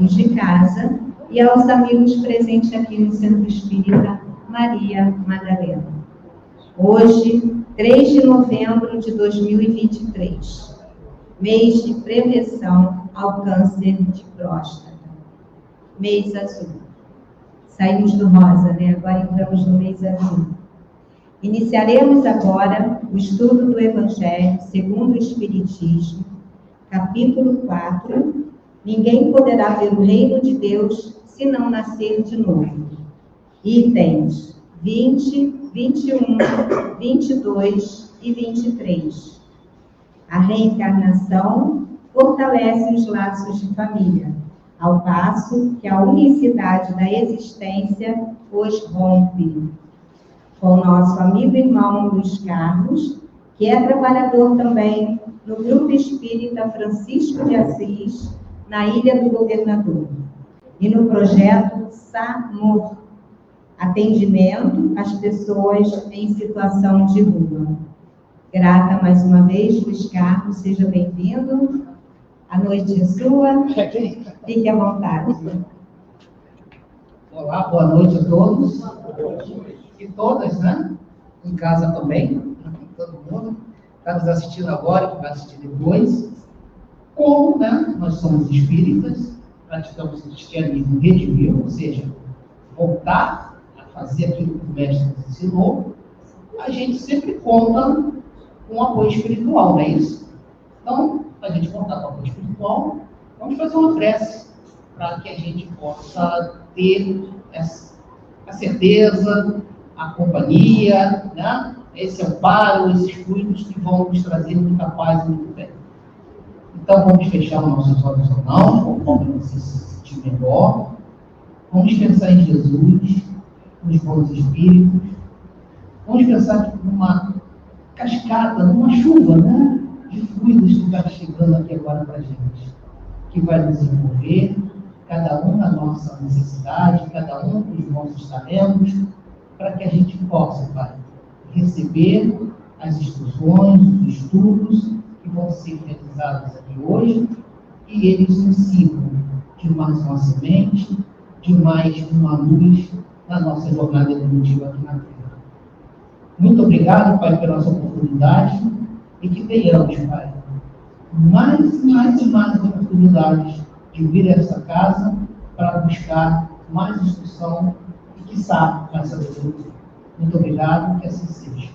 de casa e aos amigos presentes aqui no Centro Espírita Maria Madalena. Hoje, 3 de novembro de 2023, mês de prevenção ao câncer de próstata, mês azul. Saímos do rosa, né? Agora entramos no mês azul. Iniciaremos agora o estudo do Evangelho segundo o Espiritismo, capítulo 4. Ninguém poderá ver o reino de Deus se não nascer de novo. Itens 20, 21, 22 e 23. A reencarnação fortalece os laços de família, ao passo que a unicidade da existência os rompe. Com nosso amigo e irmão Luiz Carlos, que é trabalhador também no Grupo Espírita Francisco de Assis, na Ilha do Governador, e no projeto SAMUR, atendimento às pessoas em situação de rua. Grata mais uma vez, Luiz Carlos, seja bem-vindo. A noite é sua, fique à vontade. Olá, boa noite a todos e todas, né? Em casa também, todo mundo está nos assistindo agora, que vai assistir depois. Como, né, nós somos espíritas, praticamos o cristianismo redimido, ou seja, voltar a fazer aquilo que o mestre nos ensinou, a gente sempre conta com um apoio espiritual, não é isso? Então, para a gente contar com o apoio espiritual, vamos fazer uma prece para que a gente possa ter a certeza, a companhia, né? Esse amparo, esses cuidados que vão nos trazer muita paz e muito bem. Então, vamos fechar os nossos olhos ou não, conforme você se sentir melhor. Vamos pensar em Jesus, nos bons espíritos. Vamos pensar numa cascata, numa chuva, né? De fluidos que está chegando aqui agora para a gente, que vai nos envolver, cada um na nossa necessidade, cada um com os nossos talentos, para que a gente possa, Pai, receber as instruções, os estudos que vão ser realizados aqui hoje, e eles nos sirvam de mais uma semente, de mais uma luz na nossa jornada evolutiva aqui na Terra. Muito obrigado, Pai, pela nossa oportunidade, e que tenhamos, Pai, mais e mais oportunidades de vir a essa casa para buscar mais instrução e, quiçá, mais sabedoria. Muito obrigado, que assim seja.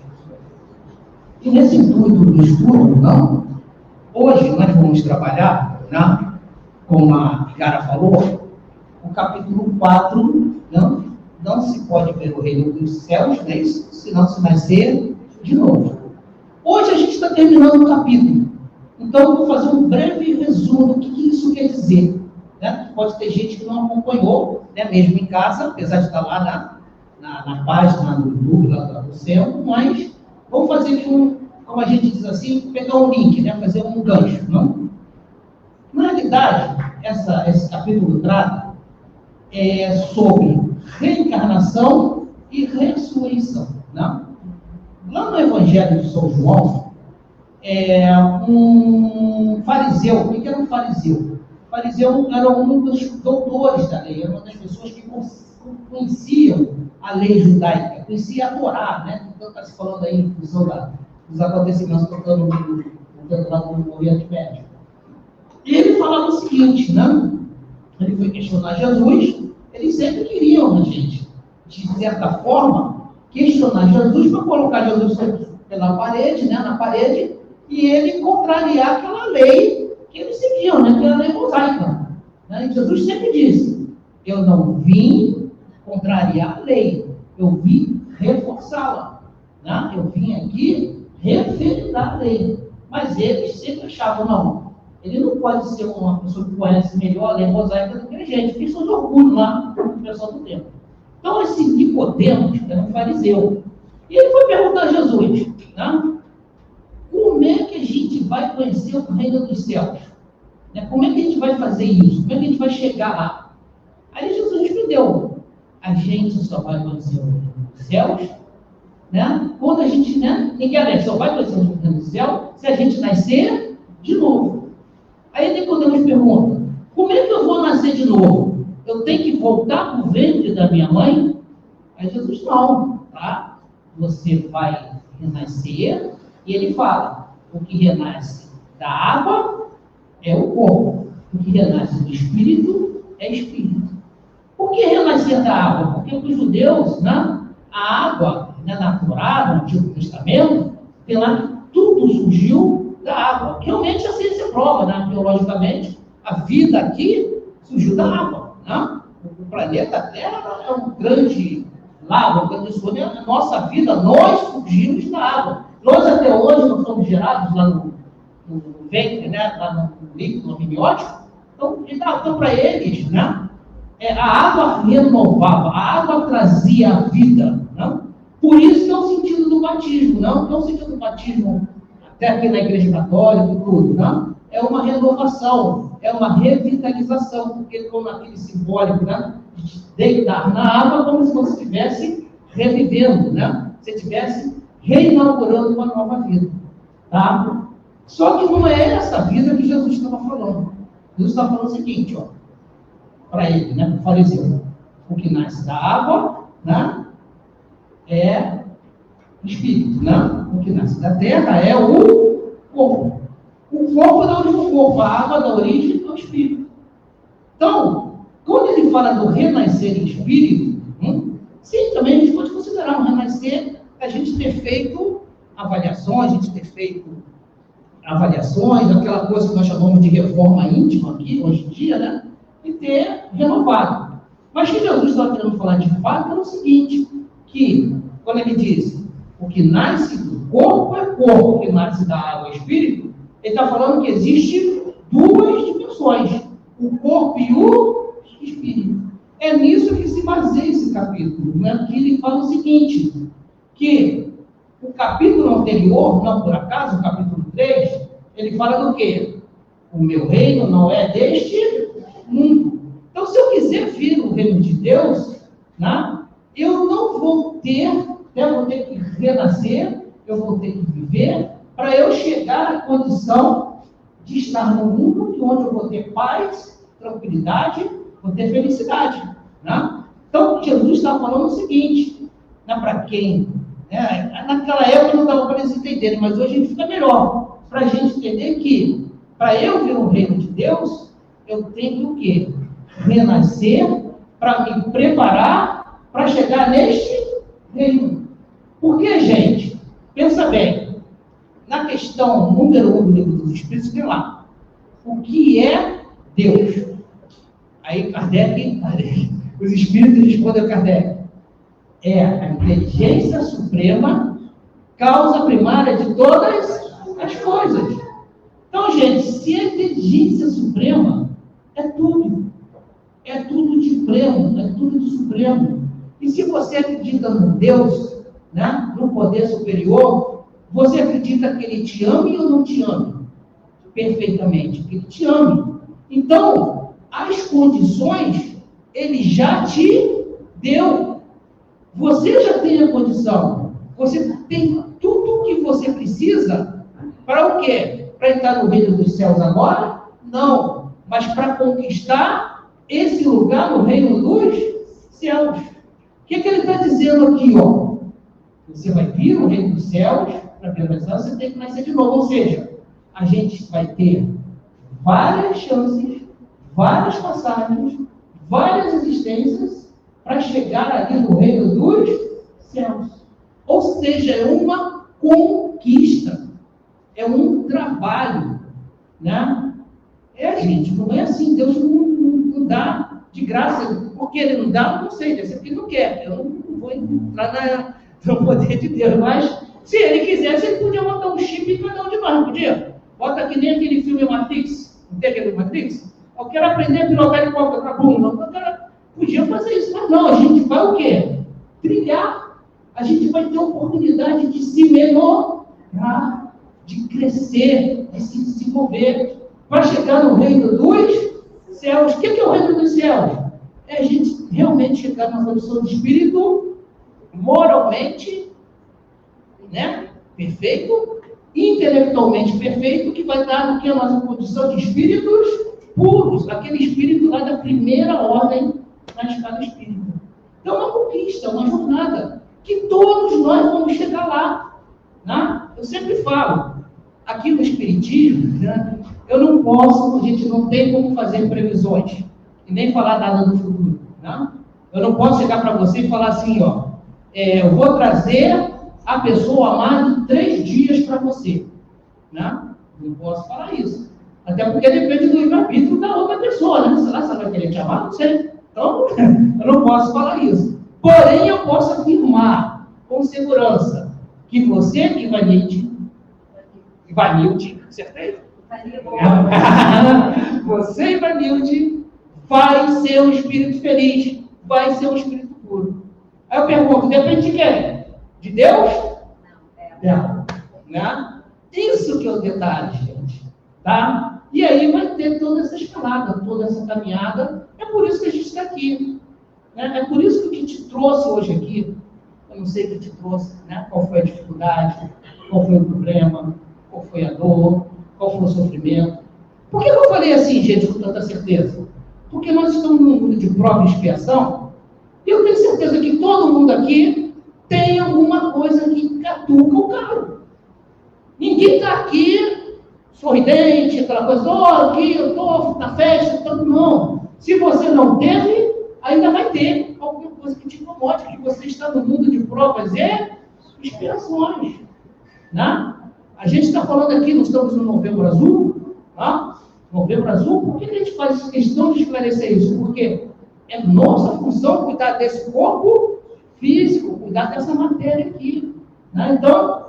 E nesse intuito do estudo, não, hoje nós vamos trabalhar, né, como a Cara falou, o capítulo 4, não se pode ver o reino dos céus, né, senão se nascer de novo. Hoje a gente está terminando o capítulo, então eu vou fazer um breve resumo do que isso quer dizer. Né? Pode ter gente que não acompanhou, né, mesmo em casa, apesar de estar lá na página, no YouTube, lá do céu, mas vamos fazer aqui como a gente diz assim, pegar um link, né, fazer um gancho. Não? Na realidade, esse capítulo trata sobre reencarnação e ressurreição. Né? Lá no Evangelho de São João, um fariseu, o que era um fariseu? O fariseu era um dos doutores da lei, era uma das pessoas que conheciam a lei judaica, conhecia a Torá, né? Então está se falando aí em função dos acontecimentos que estão no Oriente Médio. E ele falava o seguinte, né? Ele foi questionar Jesus, eles sempre queriam, né, gente, de certa forma, questionar Jesus para colocar Jesus pela parede, né, na parede, e ele contrariar aquela lei que eles seguiam, né, que era a lei mosaica. Né? E Jesus sempre disse, eu não vim contrariar a lei, eu vim reforçá-la. Né? Eu vim aqui referendar a lei. Mas eles sempre achavam, não, ele não pode ser uma pessoa que conhece melhor a lei mosaica do que a gente, tem seus orgulhos lá no pessoal do tempo. Então, esse Nicodemos era um fariseu. E ele foi perguntar a Jesus, né? Como é que a gente vai conhecer o reino dos céus? Né? Como é que a gente vai fazer isso? Como é que a gente vai chegar lá? Aí Jesus respondeu, a gente só vai conhecer o reino dos céus, né? Quando a gente, né? Ninguém só vai conhecer o reino do céu se a gente nascer de novo. Aí Nicodemos pergunta, como é que eu vou nascer de novo? Eu tenho que voltar para o ventre da minha mãe? Aí Jesus, não, tá? Você vai renascer, e ele fala, o que renasce da água é o corpo, o que renasce do espírito é espírito. Por que renascer da água? Porque para os judeus, né, a água, né, natural, no Antigo Testamento, tem lá que tudo surgiu da água. Realmente a ciência prova, né, biologicamente, a vida aqui surgiu da água. Né? O planeta Terra é um grande lago, um grande sonho. A nossa vida, nós surgimos da água. Nós até hoje não somos gerados lá no ventre, né, lá no líquido amniótico. Então para eles, né, a água renovava, a água trazia a vida. Não? Por isso que é o sentido do batismo, não? Que é o sentido do batismo, até aqui na Igreja Católica e tudo, não? É uma renovação, é uma revitalização, porque como aquele simbólico, né, de deitar na água, como se você estivesse revivendo, né? Se estivesse reinaugurando uma nova vida. Tá? Só que não é essa vida que Jesus estava falando. Jesus está falando o seguinte, ó, para ele, né, para o fariseu. O que nasce da água, né, é espírito, né? O que nasce da terra é o corpo. O corpo da origem do corpo, a água da origem do espírito. Então, quando ele fala do renascer em espírito, sim, também a gente pode considerar um renascer a gente ter feito avaliações, aquela coisa que nós chamamos de reforma íntima aqui, hoje em dia, né? E ter renovado. Mas o que Jesus estava querendo falar de fato é o seguinte, que, quando ele diz, o que nasce do corpo é corpo, o que nasce da água é espírito, ele está falando que existe duas dimensões, o corpo e o espírito. É nisso que se baseia esse capítulo, né? Que ele fala o seguinte, que o capítulo anterior, não por acaso, o capítulo 3, ele fala do quê? O meu reino não é deste mundo. Então, se eu quiser vir o reino de Deus, né, eu não vou ter, eu vou ter que renascer, eu vou ter que viver, para eu chegar à condição de estar no mundo onde eu vou ter paz, tranquilidade, vou ter felicidade. Né? Então, Jesus está falando o seguinte, né, para quem, né, naquela época não dava para eles entenderem, mas hoje a gente fica melhor, para a gente entender que, para eu vir o reino de Deus, eu tenho o quê? Renascer, para me preparar para chegar neste reino. Porque, gente, pensa bem, na questão número 1 do livro dos Espíritos, tem lá, o que é Deus? Aí Kardec, os Espíritos respondem a Kardec, é a inteligência suprema, causa primária de todas as coisas. Então, gente, se a inteligência suprema é tudo de pleno, é tudo de supremo. E se você acredita num Deus, né, num poder superior, você acredita que Ele te ame ou não te ame? Perfeitamente, que Ele te ame. Então, as condições, Ele já te deu. Você já tem a condição. Você tem tudo o que você precisa para o quê? Para entrar no reino dos céus agora? Não. Mas para conquistar esse lugar no reino dos céus. O que ele está dizendo aqui, ó? Você vai vir no reino dos céus, para ver o céu, você tem que nascer de novo. Ou seja, a gente vai ter várias chances, várias passagens, várias existências para chegar ali no reino dos céus. Ou seja, é uma conquista, é um trabalho, né? Gente, não é assim, Deus não dá de graça, porque Ele não dá, eu não sei, deve ser porque Ele não quer, eu não vou entrar no poder de Deus, mas se Ele quisesse, Ele podia botar um chip em cada um de nós, não podia? Bota que nem aquele filme Matrix, não tem aquele Matrix? Eu quero aprender a pilotar helicóptero para bunda, podia fazer isso, mas não, a gente vai o quê? Trilhar, a gente vai ter a oportunidade de se melhorar, de crescer, de se desenvolver, para chegar no reino dos céus. O que é o reino dos céus? É a gente realmente chegar na condição de espírito moralmente, né, perfeito, intelectualmente perfeito, que vai dar no que a nossa condição de espíritos puros, aquele espírito lá da primeira ordem na escala espírita. Então, é uma conquista, uma jornada, que todos nós vamos chegar lá. Né? Eu sempre falo, aqui no Espiritismo, né, eu não posso, a gente não tem como fazer previsões, e nem falar nada do futuro. Né? Eu não posso chegar para você e falar assim, ó, eu vou trazer a pessoa amada em 3 dias para você. Né? Não posso falar isso. Até porque depende do livre-arbítrio da outra pessoa, né? Sei lá se ela vai querer te amar, não sei. Então, eu não posso falar isso. Porém, eu posso afirmar com segurança que você, Ivanilde, acertei? Você, Ivanilde, vai ser um espírito feliz, vai ser um espírito puro. Aí eu pergunto, depende de quem? De Deus? Não. Né? Isso que é o detalhe, gente. Tá? E aí vai ter toda essa escalada, toda essa caminhada. É por isso que a gente está aqui. Né? É por isso que o que te trouxe hoje aqui, eu não sei o que te trouxe, né? Qual foi a dificuldade, qual foi o problema, qual foi a dor, qual foi o sofrimento. Por que eu falei assim, gente, com tanta certeza? Porque nós estamos num mundo de prova e expiação, e eu tenho certeza que todo mundo aqui tem alguma coisa que catuca o carro. Ninguém está aqui sorridente, aquela coisa, aqui eu estou na festa, não. Se você não teve, ainda vai ter alguma coisa que te incomode, que você está no mundo de provas e expiações. Né? A gente está falando aqui, nós estamos no Novembro Azul, tá? Novembro Azul, por que a gente faz questão de esclarecer isso? Porque é nossa função cuidar desse corpo físico, cuidar dessa matéria aqui. Né? Então,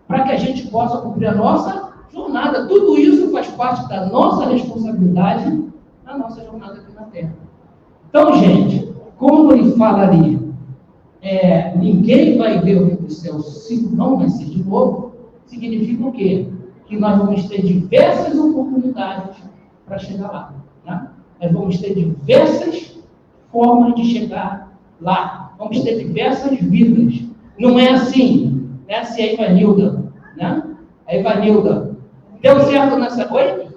para que a gente possa cumprir a nossa jornada. Tudo isso faz parte da nossa responsabilidade na nossa jornada aqui na Terra. Então, gente, como ele fala ali, ninguém vai ver o reino do céu se não nascer de novo, significa o quê? Que nós vamos ter diversas oportunidades para chegar lá. Né? Nós vamos ter diversas formas de chegar lá. Vamos ter diversas vidas. Não é assim, né? Se a Ivanilda, né? A Ivanilda deu certo nessa... Oi?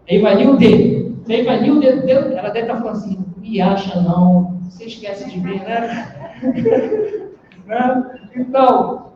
A Ivanilde. Se a Ivanilde deu, ela deve estar falando assim, me acha não, você esquece de mim, né? Né? Então,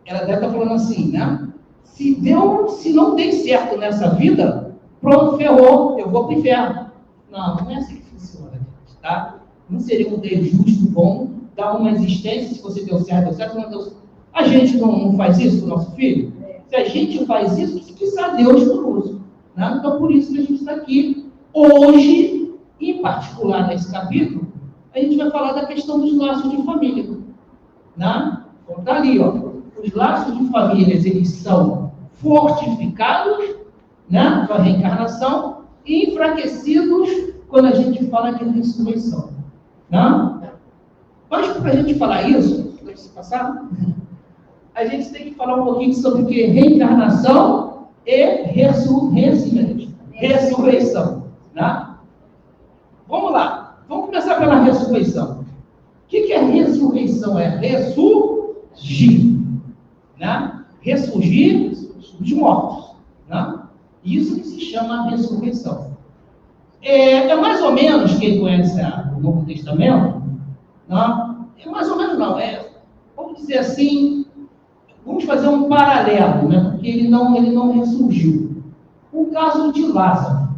ela deve estar falando assim, né? Se não tem certo nessa vida, pronto, ferrou, eu vou para o inferno. Não é assim que funciona, gente, tá? Não seria um Deus justo, bom, dar uma existência, se você deu certo, não deu certo. A gente não faz isso com o nosso filho? Se a gente faz isso, que está Deus conosco. Né? Então, por isso que a gente está aqui. Hoje, em particular nesse capítulo, a gente vai falar da questão dos laços de família. Né? Então, está ali, ó. Os laços de família, eles são fortificados, né, com a reencarnação, e enfraquecidos quando a gente fala de ressurreição. Né? Mas, para a gente falar isso, deixa eu passar, a gente tem que falar um pouquinho sobre o que? Reencarnação e ressurreição. Né? Vamos lá. Vamos começar pela ressurreição. O que é ressurreição? É ressurgir. Né? Ressurgir dos mortos. Né? Isso que se chama ressurreição. É mais ou menos, quem conhece o Novo Testamento, não? É mais ou menos não, vamos dizer assim, vamos fazer um paralelo, né? Porque ele não ressurgiu. O caso de Lázaro.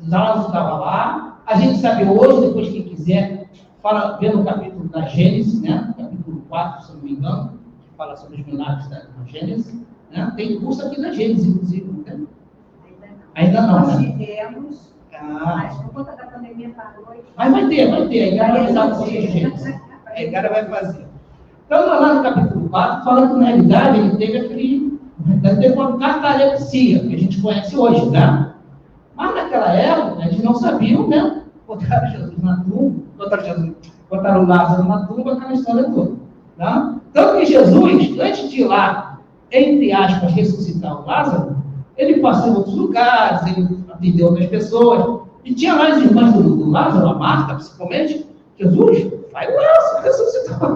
Lázaro estava lá, a gente sabe hoje, depois quem quiser, vê no capítulo da Gênesis, né? Capítulo 4, se não me engano, que fala sobre os milagres da Gênesis. Né? Tem curso aqui da Gênesis, inclusive. Né? Ainda não, Nós né? tivemos, mas por conta da pandemia parou. Mas vai ter. A Igara vai dar o curso de Gênesis. A Igara vai fazer. Então, lá no capítulo 4, falando que na realidade ele teve uma catalepsia, que a gente conhece hoje, né? Mas naquela época, eles não sabiam, né? Botaram Jesus na tumba, botaram o Lázaro na tumba, aquela história toda. Né? Tanto que Jesus, antes de ir lá, entre aspas, ressuscitar o Lázaro, ele passou em outros lugares, ele atendeu outras pessoas, e tinha lá as irmãs do Lázaro, a Marta, principalmente, Jesus, vai o Lázaro, ressuscitou.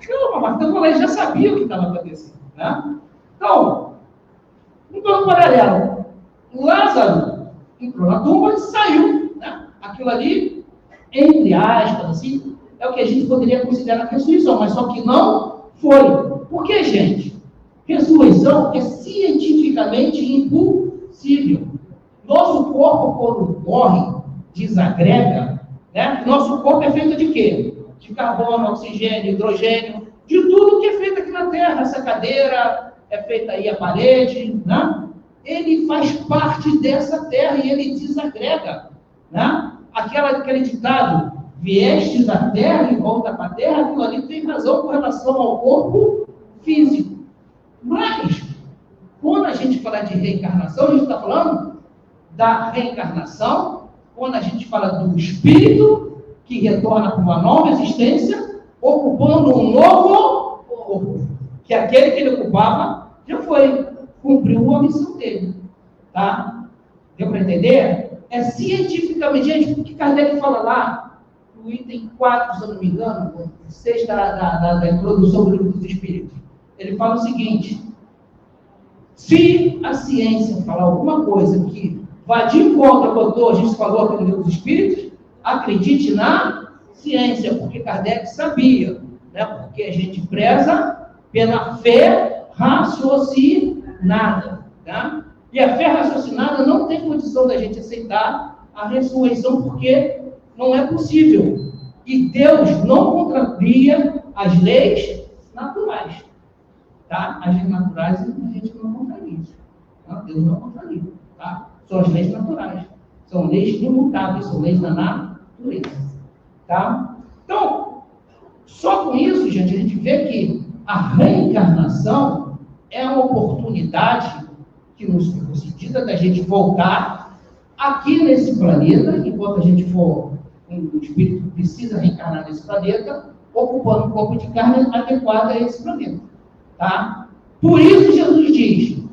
Não, a Marta já sabia o que estava acontecendo. Né? Então, um plano paralelo. Lázaro entrou na tumba e saiu, né? Aquilo ali, entre aspas, assim, é o que a gente poderia considerar ressurreição, mas só que não foi. Por que, gente? Ressurreição é cientificamente impossível. Nosso corpo, quando morre, desagrega, né? Nosso corpo é feito de quê? De carbono, oxigênio, hidrogênio, de tudo que é feito aqui na Terra. Essa cadeira é feita aí a parede, né? Ele faz parte dessa Terra e ele desagrega, né? Aquele ditado, vieste da Terra e volta para a Terra, aquilo ali tem razão com relação ao corpo físico. Mas, quando a gente fala de reencarnação, a gente está falando da reencarnação, quando a gente fala do espírito que retorna para uma nova existência, ocupando um novo corpo, que aquele que ele ocupava já foi, cumpriu a missão dele, tá? Deu para entender? É cientificamente, gente, o que Kardec fala lá, no item 4, se eu não me engano, 6 da introdução do livro dos Espíritos, ele fala o seguinte: se a ciência falar alguma coisa que vá de encontro ao que a gente falou aqui no livro dos Espíritos, acredite na ciência, porque Kardec sabia, né? Porque a gente preza pela fé raciocinada, tá? E a fé raciocinada não tem condição da gente aceitar a ressurreição, porque não é possível. E Deus não contraria as leis naturais. Tá? As leis naturais a gente não contraria. Tá? Deus não contraria. Tá? São as leis naturais. São leis imutáveis, são leis da natureza. Tá? Então, só com isso, gente, a gente vê que a reencarnação é uma oportunidade que nos foi concedida da gente voltar aqui nesse planeta, enquanto a gente for, o espírito precisa reencarnar nesse planeta, ocupando um corpo de carne adequado a esse planeta. Tá? Por isso Jesus diz,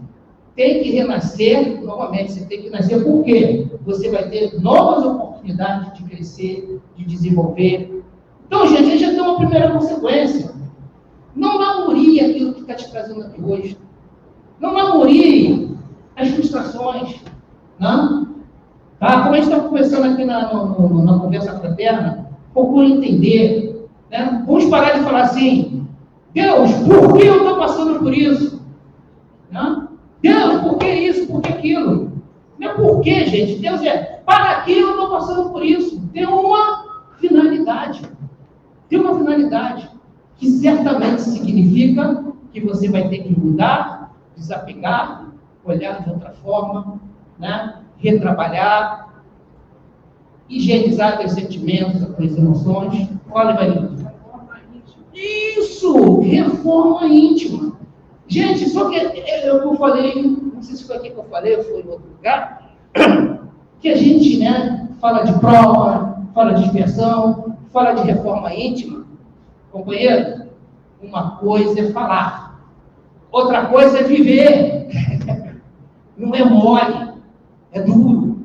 tem que renascer, novamente, você tem que nascer, por quê? Você vai ter novas oportunidades de crescer, de desenvolver. Então, gente, a gente já tem uma primeira consequência. Não namorie aquilo que está te trazendo aqui hoje. Não namorie as frustrações. Não? Tá? Como a gente está conversando aqui na conversa fraterna, procure entender. Né? Vamos parar de falar assim, Deus, por que eu estou passando por isso? Não? Deus, por que isso? Por que aquilo? Não é por que, gente. Deus é, para que eu estou passando por isso? Tem uma finalidade. Tem uma finalidade que certamente significa que você vai ter que mudar, desapegar, olhar de outra forma, né? Retrabalhar, higienizar seus sentimentos, as suas emoções. Olha, Marinho. Isso! Reforma íntima. Gente, só que eu falei, não sei se foi aqui que eu falei, ou foi em outro lugar, que a gente, né, fala de prova, fala de expiação, fala de reforma íntima. Companheiro, uma coisa é falar, outra coisa é viver. Não é mole, é duro.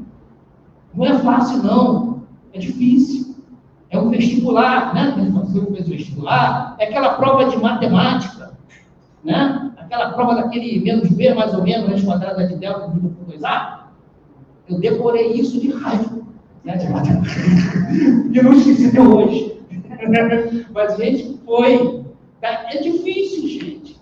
Não é fácil, não. É difícil. É um vestibular, né? Você fez o vestibular, é aquela prova de matemática, né? Aquela prova daquele menos B, mais ou menos, raiz quadrada de delta dividido por 2A. Eu decorei isso de raiva, né? De matemática. E não esqueci até hoje. Mas, gente, foi. É difícil, gente.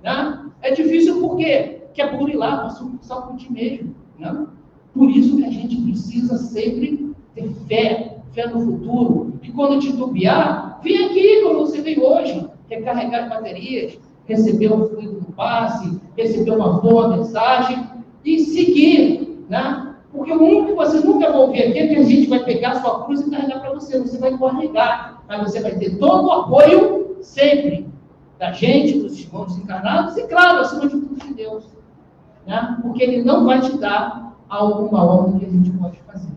Né? É difícil por quê? Que é burilar, só por ti mesmo. Né? Por isso que a gente precisa sempre ter fé no futuro. E quando titubear, vem aqui como você veio hoje, recarregar as baterias, receber um fluido do passe, receber uma boa mensagem e seguir, né? Porque o único que você nunca vai ouvir aqui é que a gente vai pegar a sua cruz e carregar para você. Você vai carregar, mas você vai ter todo o apoio sempre da gente, dos irmãos encarnados e, claro, acima de tudo, de Deus. Né? Porque Ele não vai te dar alguma obra que a gente pode fazer.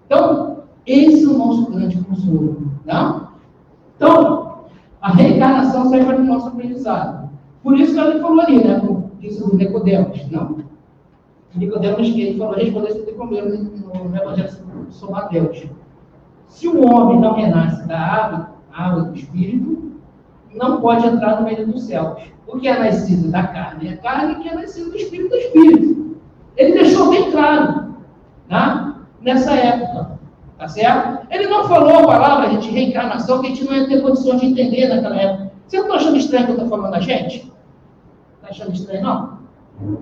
Então, esse é o nosso grande consolo. Não? Então, a reencarnação serve para o nosso aprendizado. Por isso que ele falou ali, né? Isso do Nicodemos, não? Nicodemos, que ele falou, respondeu esse problema no Evangelho sobre Mateus. Se o homem não renasce da água do Espírito, não pode entrar no reino dos céus. O que é nascido da carne é carne, e o que é nascido do Espírito é Espírito. Ele deixou bem claro, né? Nessa época, tá certo? Ele não falou a palavra de reencarnação, que a gente não ia ter condições de entender naquela época. Você não está achando estranho que eu estou falando a gente? Está achando estranho, não?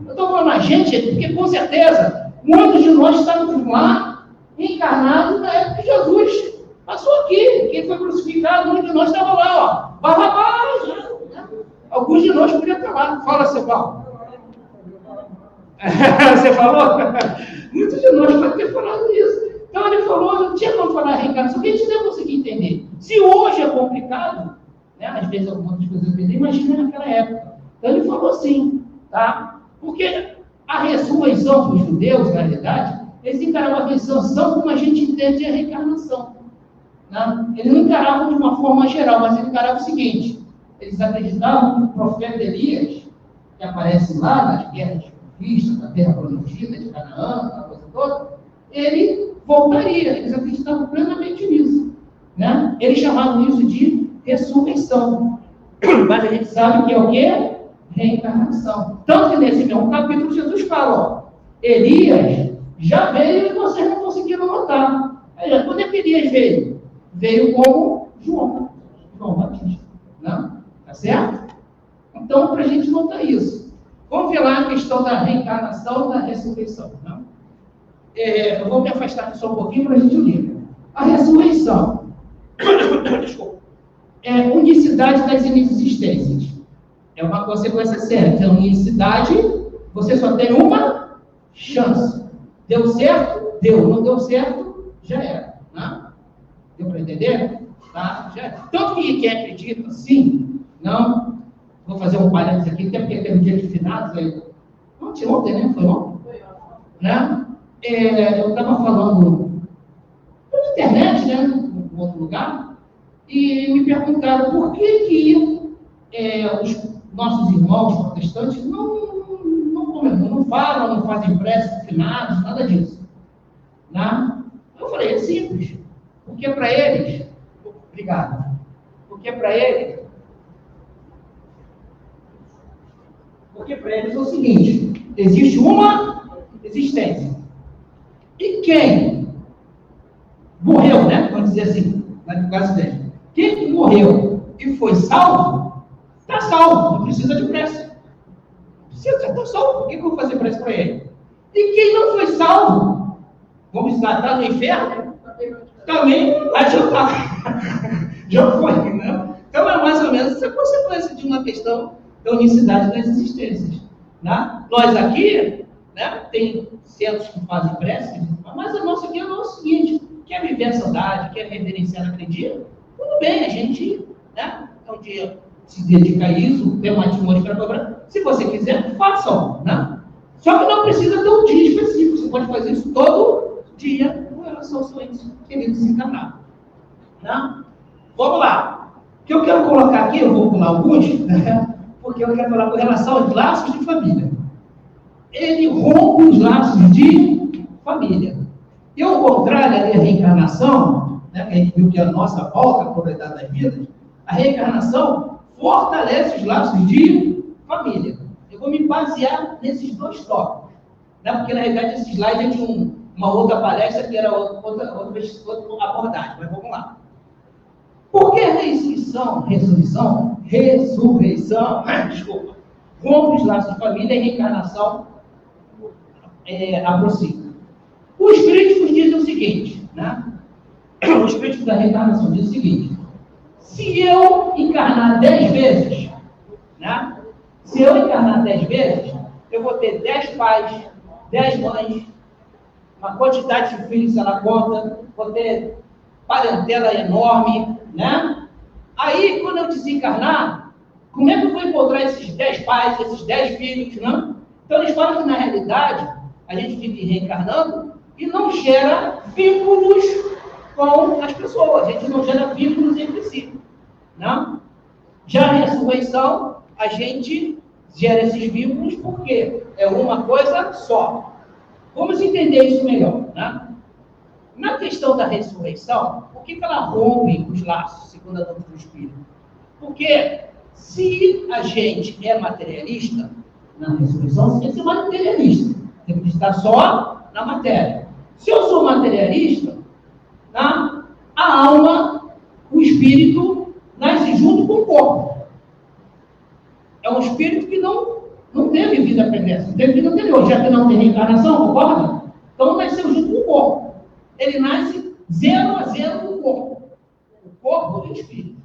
Eu estou falando a gente, porque com certeza, muitos de nós estávamos lá, encarnados na época de Jesus. Passou aqui, quem foi crucificado, muitos de nós estava lá, ó, Barrabás, né? Alguns de nós podiam estar lá. Fala, seu Paulo. Você falou? Muitos de nós podem ter falado isso. Então ele falou, não tinha como falar reencarnação, porque a gente não ia conseguir entender. Se hoje é complicado, né, às vezes algumas coisas eu entendi, imagina naquela época. Então ele falou assim, tá? Porque a ressurreição dos judeus, na realidade, eles encaravam a ressurreição como a gente entende a reencarnação. Né? Eles não encaravam de uma forma geral, mas eles encaravam o seguinte: eles acreditavam que o profeta Elias, que aparece lá nas guerras de conquista, na terra prometida de Canaã, aquela coisa toda, ele voltaria. Eles acreditavam plenamente nisso. Né? Eles chamavam isso de ressurreição. Mas a gente sabe que é o quê? Reencarnação. Tanto que nesse mesmo capítulo Jesus fala, ó, Elias já veio e vocês não conseguiram notar. Aí, quando é que Elias veio? Veio como João Batista. Não? Tá certo? Então, para a gente notar isso. Vamos ver lá a questão da reencarnação e da ressurreição. Não? Eu vou me afastar aqui só um pouquinho para a gente ler. A ressurreição é unicidade das inexistências. É uma consequência séria. Então, unicidade, você só tem uma chance. Deu certo? Deu. Não deu certo? Já era. Né? Deu para entender? Tá? Já era. Tanto que quem acredita, sim, não. Vou fazer um parênteses aqui, até porque teve um dia de finados aí. Ontem, né? Foi ontem? Né? Eu estava falando na internet, né? Em outro lugar, e me perguntaram por que os nossos irmãos protestantes não falam, não fazem prece de finados, nada disso. Né? Eu falei, é simples. Porque para eles, obrigado, porque para eles é o seguinte: existe uma existência. E quem morreu, né? Vamos dizer assim, no caso dele. Quem morreu e foi salvo, está salvo, não precisa de prece. Você está salvo, por que eu vou fazer prece para ele? E quem não foi salvo, vamos dizer, está no inferno, também não vai adiantar. Já foi, né? Então é mais ou menos essa consequência de uma questão da unicidade das existências. Né? Nós aqui, né, tem centros que fazem prece, mas a nossa aqui é o seguinte: quer viver a saudade, quer reverenciar naquele dia, tudo bem, a gente, né, um dia se dedica a isso, tem uma atmosfera para. Se você quiser, faça. Né? Só que não precisa ter um dia específico, você pode fazer isso todo dia com relação ao seu ente querido desencarnado. Né? Vamos lá. O que eu quero colocar aqui, eu vou pular alguns, né? Porque eu quero falar com relação aos laços de família. Ele rompe os laços de família. E ao contrário da reencarnação, né, que a gente viu que é a nossa volta à probabilidade das vidas, a reencarnação fortalece os laços de família. Eu vou me basear nesses dois tópicos. Né, porque, na realidade, esse slide é de uma outra palestra que era outra abordagem. Mas vamos lá. Por que ressurreição, rompe os laços de família e reencarnação aproxima? Os críticos dizem o seguinte, né? Os críticos da reencarnação dizem o seguinte: se eu encarnar 10 vezes, né? Se eu encarnar 10 vezes, eu vou ter 10 pais, 10 mães, uma quantidade de filhos, ela conta, vou ter parentela enorme, né? Aí, quando eu desencarnar, como é que eu vou encontrar esses 10 pais, esses 10 filhos, né? Então, eles falam que, na realidade, a gente vive reencarnando e não gera vínculos com as pessoas. A gente não gera vínculos entre si, né? Já a ressurreição, a gente gera esses vínculos porque é uma coisa só. Vamos entender isso melhor, né? Na questão da ressurreição, por que ela rompe os laços, segundo a doutrina do Espírito? Porque se a gente é materialista, na ressurreição, você tem que ser materialista. Você acredita só na matéria. Se eu sou materialista, tá? A alma, o espírito, nasce junto com o corpo. É um espírito que não teve vida pregressa, não teve vida anterior, já que não tem reencarnação, concorda? Então nasceu junto com o corpo. Ele nasce 0 a 0 com o corpo. O corpo e o espírito.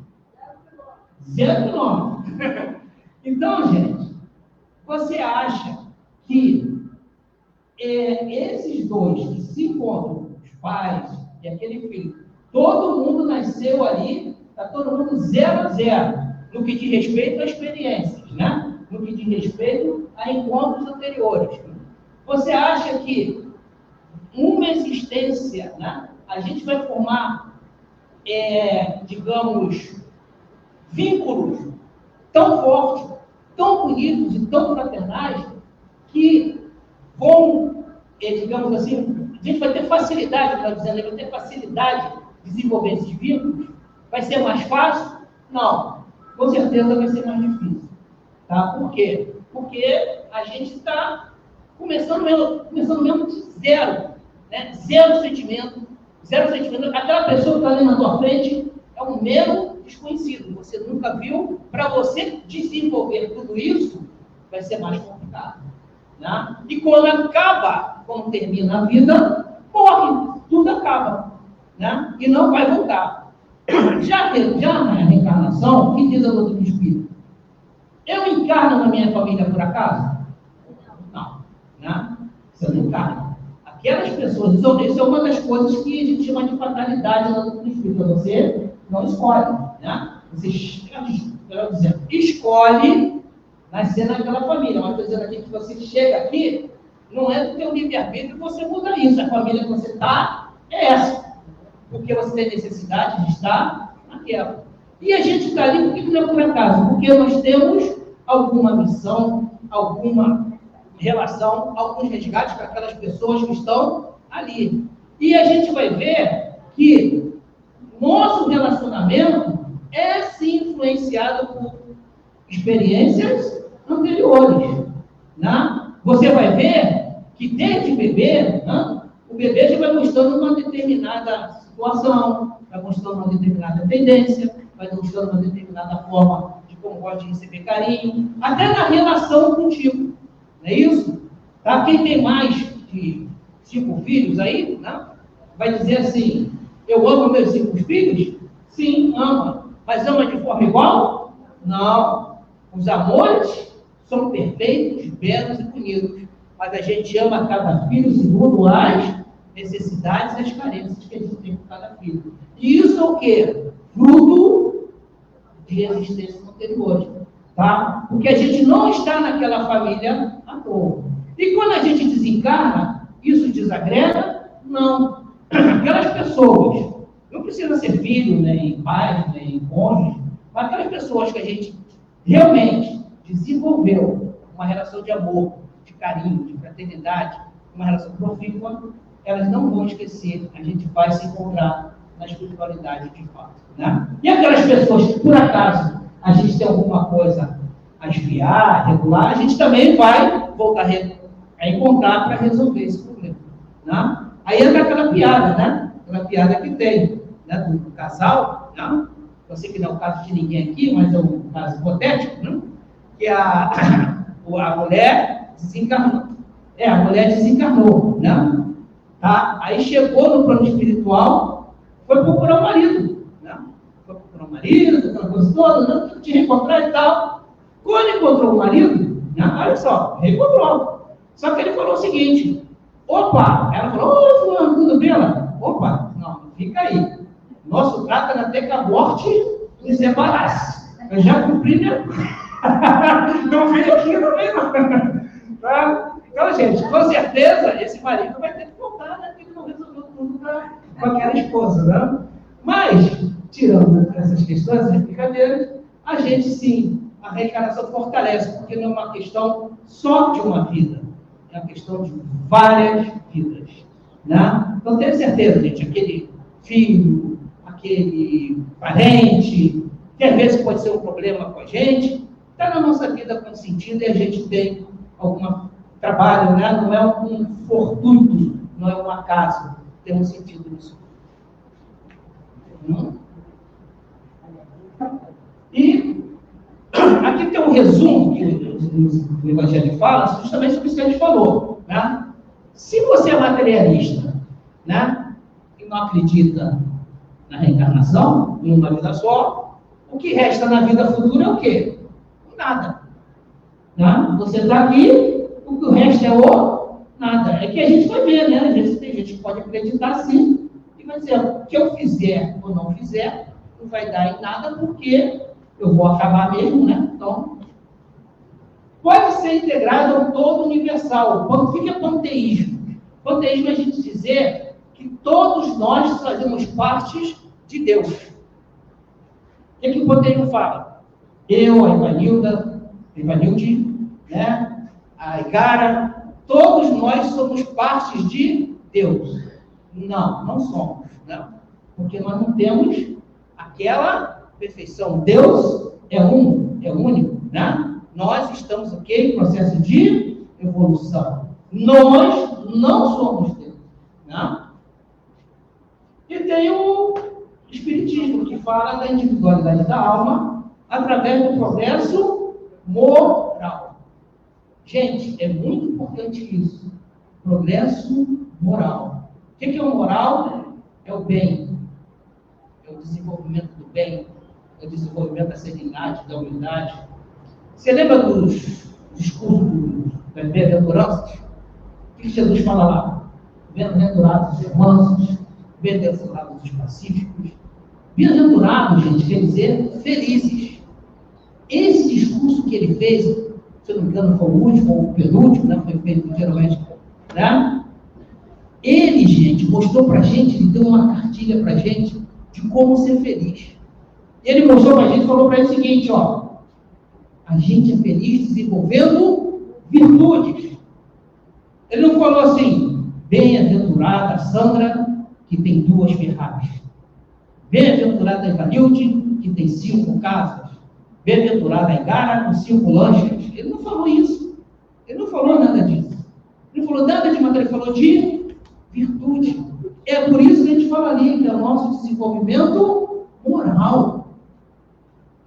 0,9. Então, gente, você acha que esses dois que se encontram, os pais e aquele filho, todo mundo nasceu ali, está todo mundo 0 a 0, no que diz respeito a experiências, né? No que diz respeito a encontros anteriores. Você acha que uma existência, né? A gente vai formar, digamos, vínculos tão fortes, tão bonitos e tão fraternais, que vão, digamos assim, a gente vai ter facilidade, está dizendo, vai ter facilidade de desenvolver esses vínculos? Vai ser mais fácil? Não, com certeza vai ser mais difícil. Tá? Por quê? Porque a gente está começando mesmo de zero, né? Zero sentimento. Aquela pessoa que está ali na tua frente é um mero desconhecido. Você nunca viu. Para você desenvolver tudo isso, vai ser mais complicado. Né? E quando termina a vida, morre, tudo acaba. Né? E não vai voltar. Já na reencarnação, o que diz a doutrina espírita? Eu encarno na minha família por acaso? Não. Né? Você não encarna. Aquelas pessoas, isso é uma das coisas que a gente chama de fatalidade na doutrina espírita. Você não escolhe. Né? Você escolhe nascer naquela família. Mas estou dizendo aqui que você chega aqui, não é do teu livre-arbítrio que você muda isso. A família que você está é essa. Porque você tem necessidade de estar naquela. E a gente está ali, por que não é por acaso? Porque nós temos alguma missão, alguma relação, alguns resgates para aquelas pessoas que estão ali. E a gente vai ver que nosso relacionamento é sim influenciado por experiências anteriores. Né? Você vai ver que desde bebê, né, o bebê já vai mostrando uma determinada situação, vai mostrando uma determinada tendência, vai mostrando uma determinada forma de como gosta de receber carinho, até na relação contigo. Não é isso? Tá? Quem tem mais de 5 filhos aí, né, vai dizer assim, eu amo meus 5 filhos? Sim, ama. Mas ama de forma igual? Não. Os amores são perfeitos, belos e bonitos. Mas a gente ama cada filho segundo as necessidades e as carências que a gente tem com cada filho. E isso é o quê? Fruto de existências anteriores. Tá? Porque a gente não está naquela família à toa. E quando a gente desencarna, isso desagrega? Não. Aquelas pessoas, não precisa ser filho, nem pai, nem cônjuge, mas aquelas pessoas que a gente realmente desenvolveu uma relação de amor, de carinho, de fraternidade, uma relação profícua, elas não vão esquecer, a gente vai se encontrar na espiritualidade de fato. Né? E aquelas pessoas que, por acaso, a gente tem alguma coisa a esfriar, regular, a gente também vai voltar a encontrar para resolver esse problema. Né? Aí entra aquela piada, né? Aquela piada que tem, né? Do casal, né? Eu sei que não é o caso de ninguém aqui, mas é um caso hipotético, né? Que a mulher desencarnou. A mulher desencarnou, né? Tá? Aí chegou no plano espiritual, foi procurar o marido, né? Foi procurar o marido, aquela coisa toda, né? Te reencontrar e tal. Quando encontrou o marido, né? Olha só, reencontrou. Só que ele falou o seguinte, opa, ela falou, oi, fulano, tudo bem? Ela, opa, não, fica aí. Nosso trato era até que a morte nos separasse. Eu já cumpri minha... Não vem aqui, não vem não. Tá? Então, gente, com certeza, esse marido vai ter que voltar, né? Porque ele não resolveu tudo com aquela esposa, né? Mas, tirando essas questões, essas brincadeiras, a gente sim, a reencarnação fortalece, porque não é uma questão só de uma vida, é uma questão de várias vidas. Né? Então, tenho certeza, gente, aquele filho, aquele parente, que às vezes pode ser um problema com a gente, está na nossa vida consentindo e a gente tem alguma trabalho, né? Não é um fortuito, não é um acaso. Tem um sentido nisso. E aqui tem um resumo que o Evangelho fala, justamente sobre isso que a gente falou. Né? Se você é materialista, né? E não acredita na reencarnação, em uma vida só, o que resta na vida futura é o quê? Nada. Né? Você está aqui, o que o resto é o nada. É que a gente vai ver, né? Às vezes tem gente que pode acreditar sim, e vai dizer, o que eu fizer ou não fizer, não vai dar em nada, porque eu vou acabar mesmo, né? Então, pode ser integrado ao todo universal. O que é panteísmo? Panteísmo é a gente dizer que todos nós fazemos parte de Deus. O que o panteísmo fala? Eu, a Ivanilde, né? A Igara, todos nós somos partes de Deus. Não, não somos, né? Porque nós não temos aquela perfeição. Deus é único, né? Nós estamos aqui em processo de evolução. Nós não somos Deus, né? E tem o Espiritismo, que fala da individualidade da alma através do progresso moral. Gente, é muito importante isso. Progresso moral. O que é o moral? É o bem. É o desenvolvimento do bem. É o desenvolvimento da serenidade, da humildade. Você lembra dos discursos das bem-aventuranças? O que Jesus fala lá? Bem-aventurados os mansos, bem-aventurados os pacíficos. Bem-aventurados, gente, quer dizer felizes. Esse discurso que ele fez, se eu não me engano, foi o último ou o penúltimo, né? Foi feito geralmente, né? Ele, gente, mostrou pra gente, ele deu uma cartilha pra gente de como ser feliz. Ele mostrou pra gente, falou pra gente o seguinte, ó, a gente é feliz desenvolvendo virtudes. Ele não falou assim, bem-aventurada Sandra, que tem 2 Ferraris. Bem-aventurada Ivanilde, que tem 5 casas. Bem-aventurada Igara, com 5 lanchas. Ele não falou isso. Ele não falou nada disso. Ele não falou nada de matéria, ele falou de virtude. É por isso que a gente fala ali, que é o nosso desenvolvimento moral.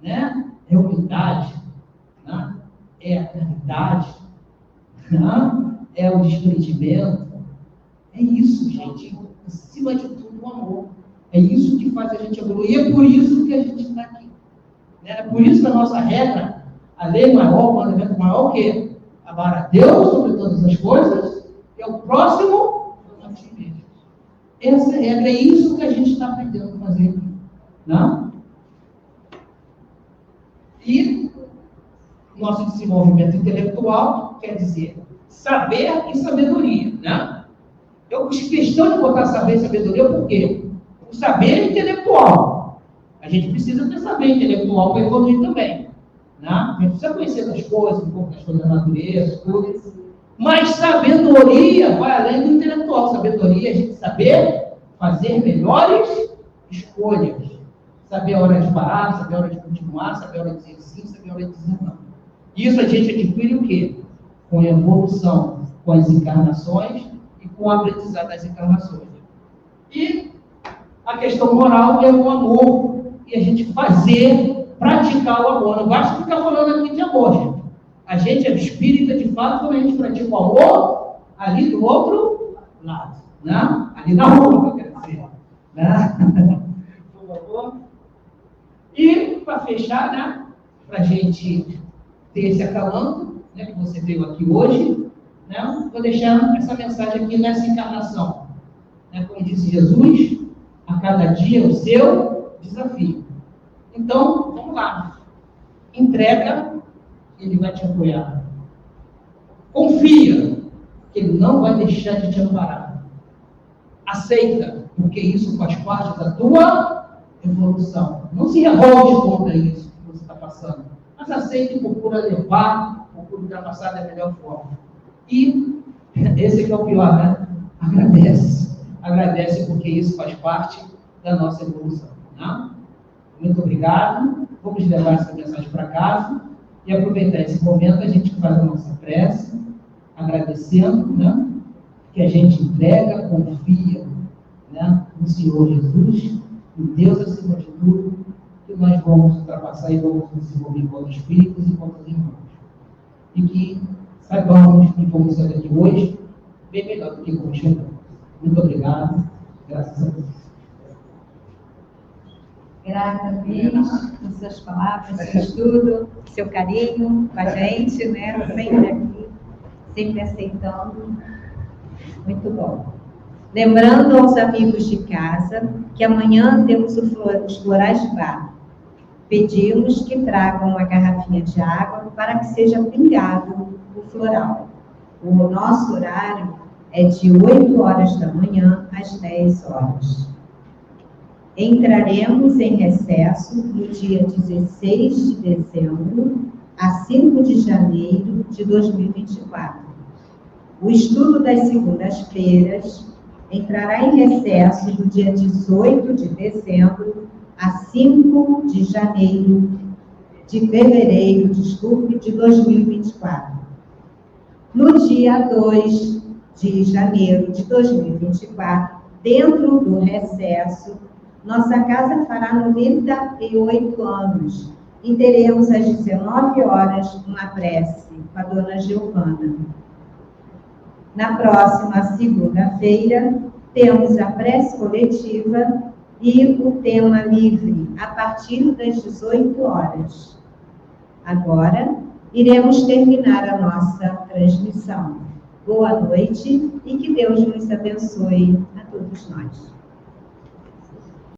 Né? É humildade. Né? É a caridade. Né? É o desprendimento. É isso, gente. Acima de tudo, o amor. É isso que faz a gente evoluir. E é por isso que a gente está aqui. É por isso que a nossa regra, a lei maior, o mandamento maior, o quê? Amar a Deus sobre todas as coisas e ao próximo a si mesmo. Essa regra é isso que a gente está aprendendo a fazer aqui. Né? E nosso desenvolvimento intelectual quer dizer saber e sabedoria. Né? Eu fiz questão de botar saber e sabedoria, por quê? O saber é intelectual. A gente precisa ter saber intelectual para evoluir também. Né? A gente precisa conhecer das coisas, um pouco das coisas da natureza, tudo. Mas sabedoria vai além do intelectual. Sabedoria é a gente saber fazer melhores escolhas. Saber a hora de parar, saber a hora de continuar, saber a hora de dizer sim, saber a hora de dizer não. Isso a gente adquire o quê? Com a evolução, com as encarnações e com o aprendizado das encarnações. E a questão moral é o amor. E a gente praticar o amor. Não basta ficar falando aqui de amor, gente. A gente é espírita de fato quando a gente pratica o amor ali do outro lado. Né? Ali na rua, quer dizer. Né? Por favor. E, para fechar, né? Para a gente ter esse acalanto, né, que você veio aqui hoje, né? Vou deixar essa mensagem aqui nessa encarnação. Né? Como disse Jesus, a cada dia o seu desafio. Então, vamos lá. Entrega, ele vai te apoiar. Confia, que ele não vai deixar de te amparar. Aceita, porque isso faz parte da tua evolução. Não se revolte contra isso que você está passando. Mas aceita e procura levar, procura ultrapassar da melhor forma. E esse que é o pior, né? Agradece. Agradece porque isso faz parte da nossa evolução. Né? Muito obrigado. Vamos levar essa mensagem para casa e aproveitar esse momento, a gente faz a nossa prece agradecendo, né? Que a gente entrega, confia, né? No Senhor Jesus, em Deus acima de tudo, que nós vamos ultrapassar e vamos nos desenvolver enquanto espíritos e enquanto irmãos. E que saibamos que vamos sair daqui hoje bem melhor do que como chegamos. Muito obrigado. Graças a Deus. Grata a Deus por suas palavras, seu estudo, seu carinho com a gente, né? Sempre aqui, sempre aceitando. Muito bom. Lembrando aos amigos de casa que amanhã temos os florais de bar. Pedimos que tragam uma garrafinha de água para que seja pingado o floral. O nosso horário é de 8 horas da manhã às 10 horas. Entraremos em recesso no dia 16 de dezembro a 5 de janeiro de 2024. O estudo das segundas-feiras entrará em recesso do dia 18 de dezembro a 5 de fevereiro, de 2024. No dia 2 de janeiro de 2024, dentro do recesso, nossa casa fará 98 anos e teremos às 19 horas uma prece com a Dona Giovana. Na próxima segunda-feira, temos a prece coletiva e o tema livre, a partir das 18 horas. Agora, iremos terminar a nossa transmissão. Boa noite e que Deus nos abençoe a todos nós.